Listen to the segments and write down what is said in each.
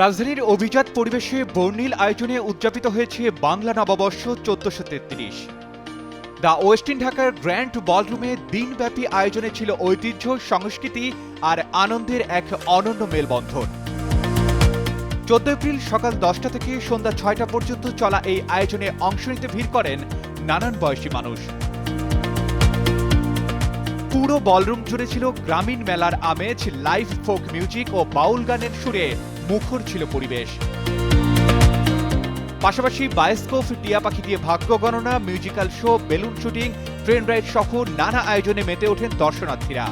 রাজধানীর অভিজাত পরিবেশে বর্ণিল আয়োজনে উদযাপিত হয়েছে বাংলা নববর্ষ 1433। দ্য ওয়েস্টিন ঢাকার গ্র্যান্ড বলরুমে দিনব্যাপী আয়োজনে ছিল ঐতিহ্য, সংস্কৃতি আর আনন্দের এক অনন্য মেলবন্ধন। 14 এপ্রিল সকাল 10টা থেকে সন্ধ্যা 6টা পর্যন্ত চলা এই আয়োজনে অংশ নিতে ভিড় করেন নানান বয়সী মানুষ। পুরো বলরুম জুড়ে ছিল গ্রামীণ মেলার আমেজ, লাইভ ফোক মিউজিক ও বাউল গানের সুরে মুখর ছিল পরিবেশ। পাশাপাশি বায়োস্কোপ, টিয়া পাখি দিয়ে ভাগ্য গণনা, musical show, balloon shooting, train ride সহ নানা আয়োজনে মেতে ওঠেন দর্শনার্থীরা।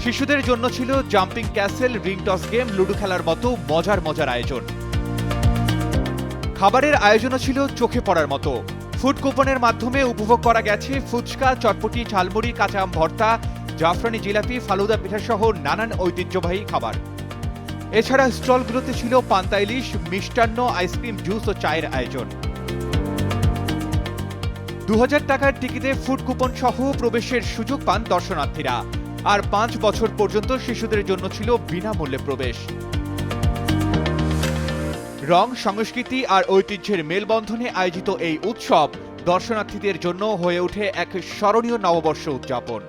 শিশুদের জন্য ছিল jumping castle, ring toss game, ludo খেলার মতো মজার আয়োজন। খাবারের আয়োজনও ছিল চোখে পড়ার মতো। ফুড কুপনের মাধ্যমে উপভোগ করা গেছে ফুচকা, চটপটি, ঝালমুড়ি, কাঁচা আম ভর্তা, জাফরানি জিলাপি, ফালুদা পিঠা সহ নানান ঐতিহ্যবাহী খাবার। এছাড়া স্টলগুলোতে ছিল পান্তা ইলিশ, মিষ্টান্ন, আইসক্রিম, জুস ও চায়ের আয়োজন। 2000 টাকার টিকিটে ফুড কুপন সহ প্রবেশের সুযোগ পান দর্শনার্থীরা। আর 5 বছর পর্যন্ত শিশুদের জন্য ছিল বিনামূল্যে প্রবেশ। রং, সংস্কৃতি আর ঐতিহ্যের মেলবন্ধনে আয়োজিত এই উৎসব দর্শনার্থীদের জন্য হয়ে ওঠে এক স্মরণীয় নববর্ষ উদযাপন।